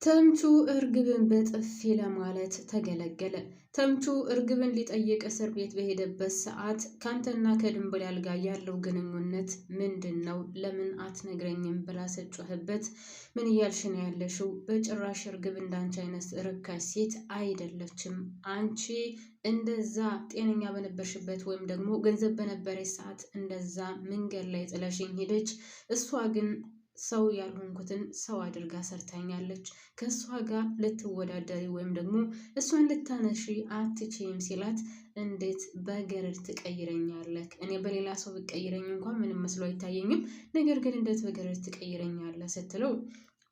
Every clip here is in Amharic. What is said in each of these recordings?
ተምቹ እርግብን በጥፊ ለማለት ተገለገለ። ተምቹ እርግብን ሊጠይቅ እስር ቤት በሄደበት ሰዓት ካንተና ከድንብላል ጋር ያለው ግንኙነት ምንድን ነው? ለምን አትነግረኝም? ብላ ስትጮህበት ምን እያልሽ ነው ያለሽው? በጭራሽ እርግብ እንዳንቺ አይነት ርካሽ ሴት አይደለችም። አንቺ እንደዛ ጤነኛ በነበርሽበት ወይም ደግሞ ገንዘብ በነበረች ሰዓት እንደዛ መንገድ ላይ ጥለሽኝ ሄደች። እሷ ግን ሰው ያልሆንኩትን ሰው አድርጋ ሰርታኛለች። ከእሷ ጋር ልትወዳደሪ ወይም ደግሞ እሷን ልታነሺ አትችይም ሲላት፣ እንዴት በገረድ ትቀይረኛለህ? እኔ በሌላ ሰው ብቀይረኝ እንኳን ምንም መስሎ አይታየኝም፣ ነገር ግን እንዴት በገረድ ትቀይረኛለህ ስትለው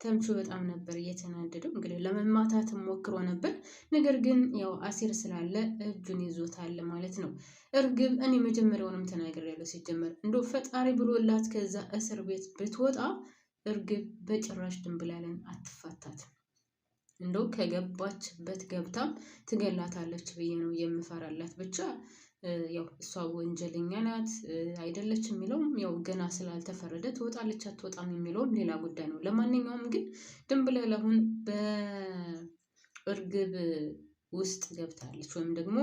ተምቹ በጣም ነበር እየተናደደው። እንግዲህ ለመማታት ሞክሮ ነበር፣ ነገር ግን ያው አሲር ስላለ እጁን ይዞታል ማለት ነው። እርግብ እኔ መጀመሪያውንም ተናግሬያለሁ። ሲጀመር እንደው ፈጣሪ ብሎላት ከዛ እስር ቤት ብትወጣ እርግብ በጭራሽ ድንብላልን አትፋታትም። እንደው ከገባችበት ገብታም ትገላታለች ብዬ ነው የምፈራላት። ብቻ ያው እሷ ወንጀለኛ ናት አይደለች የሚለውም ያው ገና ስላልተፈረደ ትወጣለች አትወጣም የሚለውም ሌላ ጉዳይ ነው። ለማንኛውም ግን ድንብላል አሁን በእርግብ ውስጥ ገብታለች ወይም ደግሞ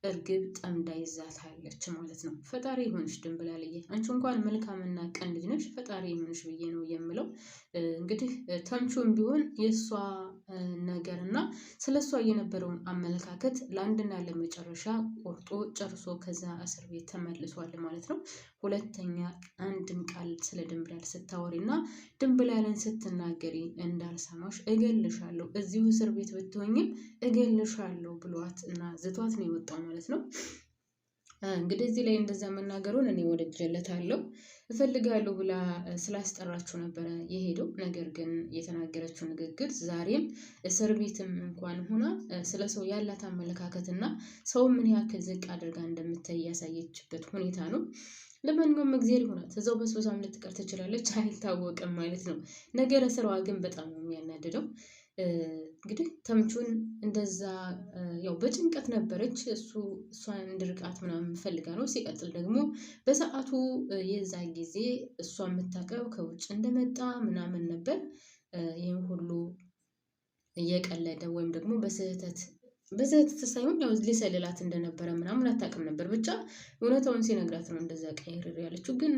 እርግብ ጠምዳ ይዛታለች ማለት ነው። ፈጣሪ ይሁንሽ ድንብላልዬ፣ አንቺ እንኳን መልካምና ቀን ልጅ ነሽ። ፈጣሪ ይሁንሽ ብዬ ነው የምለው። እንግዲህ ተምቹም ቢሆን የእሷ ነገር እና ስለ እሷ የነበረውን አመለካከት ለአንድና ለመጨረሻ ቆርጦ ጨርሶ ከዛ እስር ቤት ተመልሷል ማለት ነው። ሁለተኛ አንድም ቃል ስለ ድንብላል ስታወሪ እና ድንብላልን ስትናገሪ እንዳልሰማሽ እገልሻለሁ፣ እዚሁ እስር ቤት ብትሆኝም እገልሻለሁ ብሏት እና ዝቷት ነው የወጣው ማለት ነው። እንግዲህ እዚህ ላይ እንደዛ መናገሩን እኔ ወድጄለታለሁ። እፈልጋለሁ ብላ ስላስጠራችሁ ነበረ የሄደው። ነገር ግን የተናገረችው ንግግር ዛሬም እስር ቤትም እንኳን ሆና ስለ ሰው ያላት አመለካከት እና ሰው ምን ያክል ዝቅ አድርጋ እንደምታይ ያሳየችበት ሁኔታ ነው። ለማንኛውም እግዚአብሔር ይሆናል። እዛው በስበሳም ልትቀር ትችላለች፣ አይታወቅም ማለት ነው። ነገረ ስራዋ ግን በጣም ነው የሚያናድደው። እንግዲህ ተምቹን እንደዛ ያው በጭንቀት ነበረች። እሷን እንድርቃት ምናምን ፈልጋ ነው። ሲቀጥል ደግሞ በሰዓቱ የዛ ጊዜ እሷ የምታውቀው ከውጭ እንደመጣ ምናምን ነበር። ይህን ሁሉ እየቀለደ ወይም ደግሞ በስህተት ሳይሆን ያው ሊሰልላት እንደነበረ ምናምን አታውቅም ነበር። ብቻ እውነታውን ሲነግራት ነው እንደዛ ቀይር ያለችው። ግን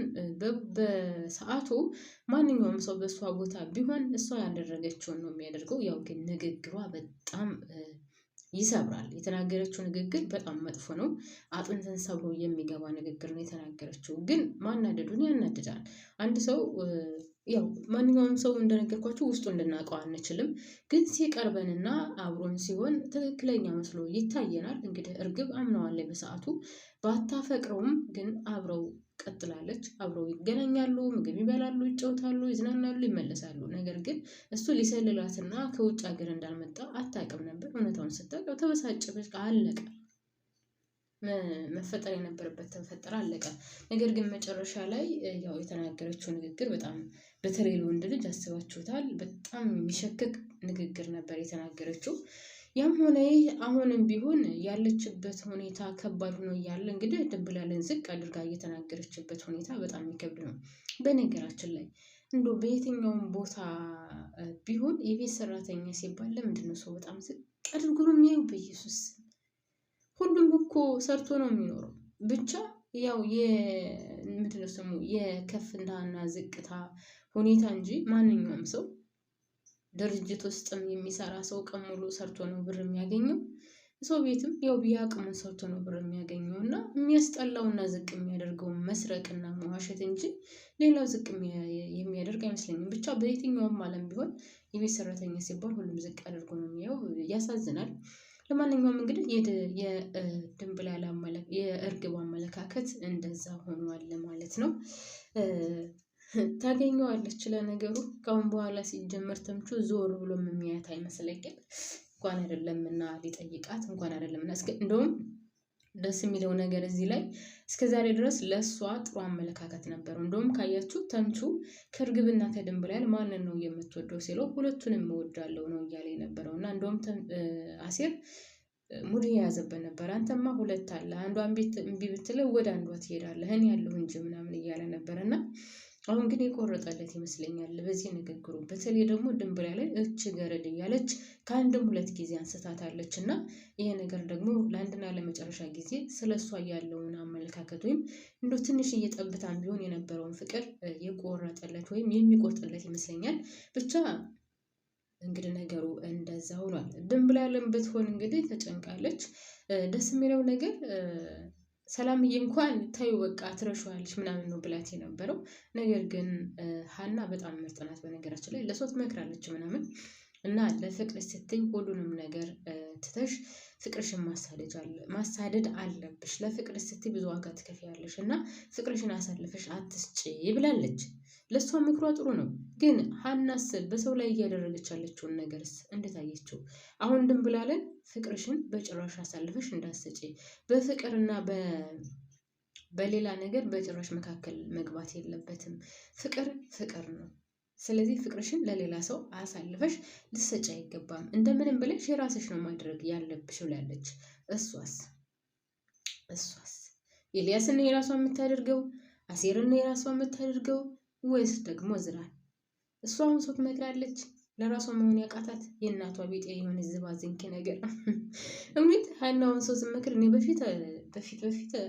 በሰዓቱ ማንኛውም ሰው በእሷ ቦታ ቢሆን እሷ ያደረገችውን ነው የሚያደርገው። ያው ግን ንግግሯ በጣም ይሰብራል። የተናገረችው ንግግር በጣም መጥፎ ነው። አጥንትን ሰብሮ የሚገባ ንግግር ነው የተናገረችው። ግን ማናደዱን ያናድዳል። አንድ ሰው ያው ማንኛውም ሰው እንደነገርኳችሁ ውስጡ እንድናውቀው አንችልም። ግን ሲቀርበንና አብሮን ሲሆን ትክክለኛ መስሎ ይታየናል። እንግዲህ እርግብ አምነዋለች በሰዓቱ። ባታፈቅረውም ግን አብረው ቀጥላለች። አብረው ይገናኛሉ፣ ምግብ ይበላሉ፣ ይጫወታሉ፣ ይዝናናሉ፣ ይመለሳሉ። ነገር ግን እሱ ሊሰልላትና ከውጭ ሀገር እንዳልመጣ አታውቅም ነበር። እውነታውን ስታውቅ ተበሳጨች። አለቀ። መፈጠር የነበረበት ተፈጠረ፣ አለቀ። ነገር ግን መጨረሻ ላይ ያው የተናገረችው ንግግር በጣም በተለይ ለወንድ ልጅ አስባችሁታል፣ በጣም የሚሸክክ ንግግር ነበር የተናገረችው። ያም ሆነ ይህ አሁንም ቢሆን ያለችበት ሁኔታ ከባድ ሆኖ እያለ እንግዲህ ድንብላልን ዝቅ አድርጋ እየተናገረችበት ሁኔታ በጣም የሚከብድ ነው። በነገራችን ላይ እንደው በየትኛውም ቦታ ቢሆን የቤት ሰራተኛ ሲባል ለምንድን ነው ሰው በጣም ዝቅ አድርጎ ነው የሚያዩ? በኢየሱስ ሁሉም እኮ ሰርቶ ነው የሚኖረው። ብቻ ያው ምንድነው ስሙ የከፍታና ዝቅታ ሁኔታ እንጂ ማንኛውም ሰው ድርጅት ውስጥም የሚሰራ ሰው ቀን ሙሉ ሰርቶ ነው ብር የሚያገኘው። ሰው ቤትም ያው ቢያቅሙን ሰርቶ ነው ብር የሚያገኘው። እና የሚያስጠላውና ዝቅ የሚያደርገው መስረቅና መዋሸት እንጂ ሌላው ዝቅ የሚያደርግ አይመስለኝም። ብቻ በየትኛውም ዓለም ቢሆን የቤት ሰራተኛ ሲባል ሁሉም ዝቅ አድርጎ ነው የሚያየው። ያሳዝናል። ለማንኛውም እንግዲህ የድንብላል የእርግብ አመለካከት እንደዛ ሆኗል ማለት ነው። ታገኘዋለች ለነገሩ ካሁን በኋላ ሲጀመር ተምቹ ዞር ብሎ የሚያያት አይመስለኝም። እንኳን አይደለምና ሊጠይቃት እንኳን አይደለምና እንደውም ደስ የሚለው ነገር እዚህ ላይ እስከዛሬ ድረስ ለእሷ ጥሩ አመለካከት ነበረው። እንደውም ካያችሁ ተምቹ ከእርግብና ከድንብላል ማንን ነው የምትወደው ሲለው ሁለቱንም እወዳለሁ ነው እያለ የነበረው። እና እንደውም አሲር ሙድ የያዘበት ነበር። አንተማ ሁለት አለ፣ አንዷን ቤት እምቢ ብትለው ወደ አንዷ ትሄዳለህ፣ እኔ ያለሁ እንጂ ምናምን እያለ ነበር። እና አሁን ግን የቆረጠለት ይመስለኛል በዚህ ንግግሩ። በተለይ ደግሞ ድንብላልን እች ገረድ እያለች ከአንድም ሁለት ጊዜ አንስታታለች እና ይሄ ነገር ደግሞ ለአንድና ለመጨረሻ ጊዜ ስለሷ ያለውን አመለካከት ወይም እንደው ትንሽ እየጠብታም ቢሆን የነበረውን ፍቅር የቆረጠለት ወይም የሚቆርጥለት ይመስለኛል። ብቻ እንግዲህ ነገሩ እንደዛ ሆኗል። ድንብላልን ብትሆን እንግዲህ ተጨንቃለች። ደስ የሚለው ነገር ሰላምዬ እንኳን ታዩ በቃ ትረሻዋለች ምናምን ነው ብላት የነበረው። ነገር ግን ሀና በጣም ምርጥ ናት። በነገራችን ላይ ለሰው ትመክራለች ምናምን እና ለፍቅር ስትይ ሁሉንም ነገር ትተሽ ፍቅርሽን ማሳደድ አለብሽ። ለፍቅር ስትይ ብዙ ዋጋ ትከፍያለሽ እና ፍቅርሽን አሳልፈሽ አትስጪ ብላለች። ለሷ ምክሯ ጥሩ ነው። ግን ሀናስ በሰው ላይ እያደረገች ያለችውን ነገርስ እንዴት አየችው? አሁን ድንብላልን ፍቅርሽን በጭራሽ አሳልፈሽ እንዳትሰጪ፣ በፍቅርና በሌላ ነገር በጭራሽ መካከል መግባት የለበትም። ፍቅር ፍቅር ነው። ስለዚህ ፍቅርሽን ለሌላ ሰው አሳልፈሽ ልትሰጪ አይገባም። እንደምንም ብለሽ የራስሽ ነው ማድረግ ያለብሽ ብላለች። እሷስ ኤልያስን የራሷ የምታደርገው አሴርን የራሷ የምታደርገው ወይስ ደግሞ ዝራን? እሷ አሁን ሰው ትመክራለች ለራሷ መሆን ያቃታት የእናቷ ቤት የሆነ ዝባዝንኪ ነገር። እውነት ሀናውን ሰው ስመክር እኔ በፊት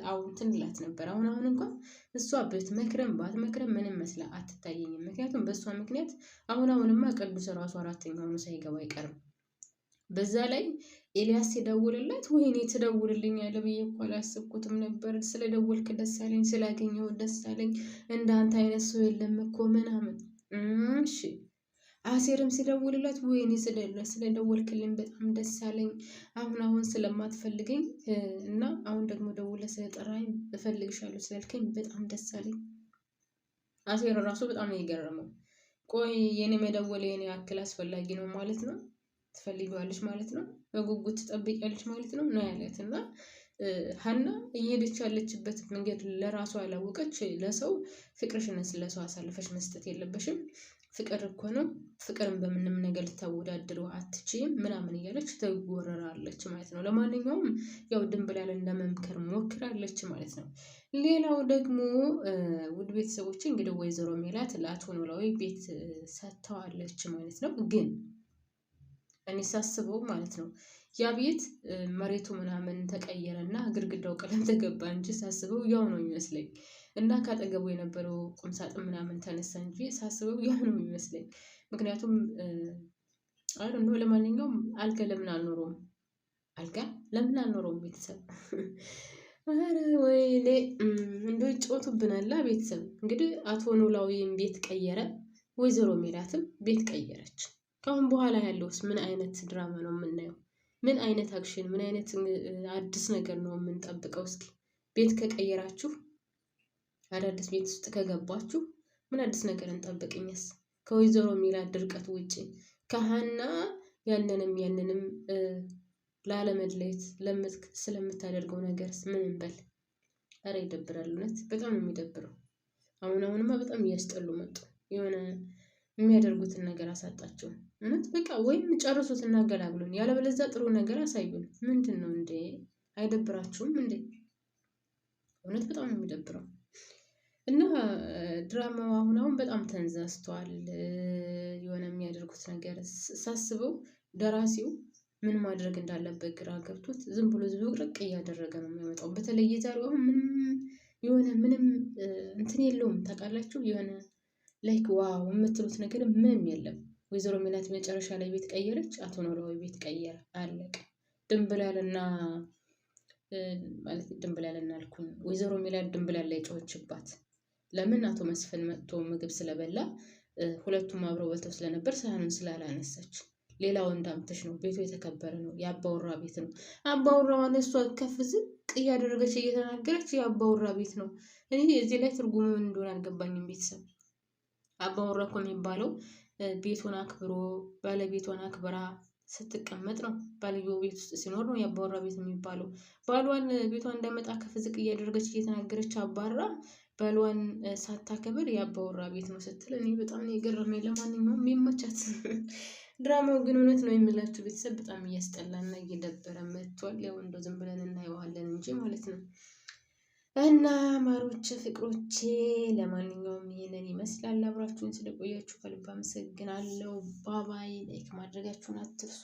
አሁን ትንላት ነበር። አሁን እንኳን እሷ ብትመክረም ባትመክረም ምንም መስላ አትታየኝም። ምክንያቱም በእሷ ምክንያት አሁንማ ቅዱስ ራሱ አራተኛ ሆኖ ሳይገባ አይቀርም። በዛ ላይ ኤልያስ ሲደውልላት ወይኔ ትደውልልኛለህ ብዬ እኮ አላሰብኩትም ነበር። ስለደወልክ ደስ አለኝ፣ ስላገኘሁ ደስ አለኝ። እንዳንተ አይነት ሰው የለም እኮ ምናምን። እሺ አሴርም ሲደውልላት ወይኔ ስለደወልክልኝ በጣም ደስ አለኝ። አሁን ስለማትፈልገኝ እና አሁን ደግሞ ደውለህ ስለጠራኸኝ እፈልግሻለሁ ስላልከኝ በጣም ደስ አለኝ። አሴር ራሱ በጣም ነው የገረመው። ቆይ የኔ መደወል የኔ ያክል አስፈላጊ ነው ማለት ነው? ትፈልጊዋለሽ ማለት ነው? በጉጉት ትጠብቂያለሽ ማለት ነው ያለት እና ሀና እየሄደች ያለችበት መንገድ ለራሷ ያላወቀች ለሰው ፍቅርሽን ስለሰው አሳልፈሽ መስጠት የለበሽም። ፍቅር እኮ ነው። ፍቅርን በምንም ነገር ልታወዳድረው አትችይም ምናምን እያለች ተጎረራለች ማለት ነው። ለማንኛውም ያው ድንብላልን ለመምከር ሞክራለች ማለት ነው። ሌላው ደግሞ ውድ ቤተሰቦች እንግዲህ ወይዘሮ ሜላት ለአቶ ኖላዊ ቤት ሰጥተዋለች ማለት ነው። ግን እኔ ሳስበው ማለት ነው ያ ቤት መሬቱ ምናምን ተቀየረና ግድግዳው ቀለም ተገባ እንጂ ሳስበው ያው ነው የሚመስለኝ። እና ካጠገቡ የነበረው ቁምሳጥን ምናምን ተነሳ እንጂ ሳስበው ያው ነው የሚመስለኝ። ምክንያቱም ነው። ለማንኛውም አልጋ ለምን አልኖረውም ቤተሰብ? አረ ወይኔ እንደው ይጫወቱብናል ቤተሰብ። እንግዲህ አቶ ኖላዊም ቤት ቀየረ፣ ወይዘሮ ሜላትም ቤት ቀየረች። ከአሁን በኋላ ያለውስ ምን አይነት ድራማ ነው የምናየው? ምን አይነት አክሽን፣ ምን አይነት አዲስ ነገር ነው የምንጠብቀው? እስኪ ቤት ከቀየራችሁ፣ አዳዲስ ቤት ውስጥ ከገባችሁ ምን አዲስ ነገር እንጠብቅኝስ? ከወይዘሮ ሜላት ድርቀት ውጪ ከሀና ያንንም ላለመድለየት ስለምታደርገው ነገርስ ምን እንበል? ኧረ ይደብራል። እውነት በጣም ነው የሚደብረው። አሁንማ በጣም እያስጠሉ መጡ። የሆነ የሚያደርጉትን ነገር አሳጣቸው። እውነት በቃ ወይም ጨርሱት እና አገላግሉን፣ ያለበለዚያ ጥሩ ነገር አሳዩን። ምንድን ነው እንዴ? አይደብራችሁም እንዴ? እውነት በጣም ነው የሚደብረው። እና ድራማው አሁን በጣም ተንዛዝቷል። የሆነ የሚያደርጉት ነገር ሳስበው ደራሲው ምን ማድረግ እንዳለበት ግራ ገብቶት ዝም ብሎ ዝብርቅ እያደረገ ነው የሚያመጣው። በተለይ የዛሬው ምንም እንትን የለውም ታውቃላችሁ። የሆነ ላይክ ዋው የምትሉት ነገር ምንም የለም። ወይዘሮ ሜላት መጨረሻ ላይ ቤት ቀየረች፣ አቶ ኖላዊ ቤት ቀየረ፣ አለቀ። ድንብላልና አልኩኝ ወይዘሮ ሜላት ድንብላል ላይ ጮኸችባት። ለምን? አቶ መስፍን መጥቶ ምግብ ስለበላ ሁለቱም አብረው በልተው ስለነበር ሳህኑን ስላላነሳች። ሌላው እንዳምተሽ ነው፣ ቤቱ የተከበረ ነው፣ የአባወራ ቤት ነው። አባወራዋን እሷ ከፍ ዝቅ እያደረገች እየተናገረች የአባወራ ቤት ነው። እኔ እዚህ ላይ ትርጉሙ ምን እንደሆነ አልገባኝም ቤተሰብ። አባወራ እኮ የሚባለው ቤቱን አክብሮ ባለቤቷን አክብራ ስትቀመጥ ነው። ባልየው ቤት ውስጥ ሲኖር ነው የአባወራ ቤት የሚባለው። ባሏን ቤቷን እንዳመጣ ከፍ ዝቅ እያደረገች እየተናገረች አባራ ባሏን ሳታከብር የአባወራ ቤት ነው ስትል እኔ በጣም ነው የገረመኝ። ለማንኛውም የሚመቻት ድራማው ግን እውነት ነው የምላችሁ ቤተሰብ በጣም እያስጠላና እየደበረ መጥቷል። ያው እንደው ዝም ብለን እናየዋለን እንጂ ማለት ነው። እና ማሮች ፍቅሮቼ ለማንኛውም ይሄንን ይመስላል። አብራችሁን ስለቆያችሁ ከልብ አመሰግናለሁ። ባባይ ላይክ ማድረጋችሁን አትርሱ።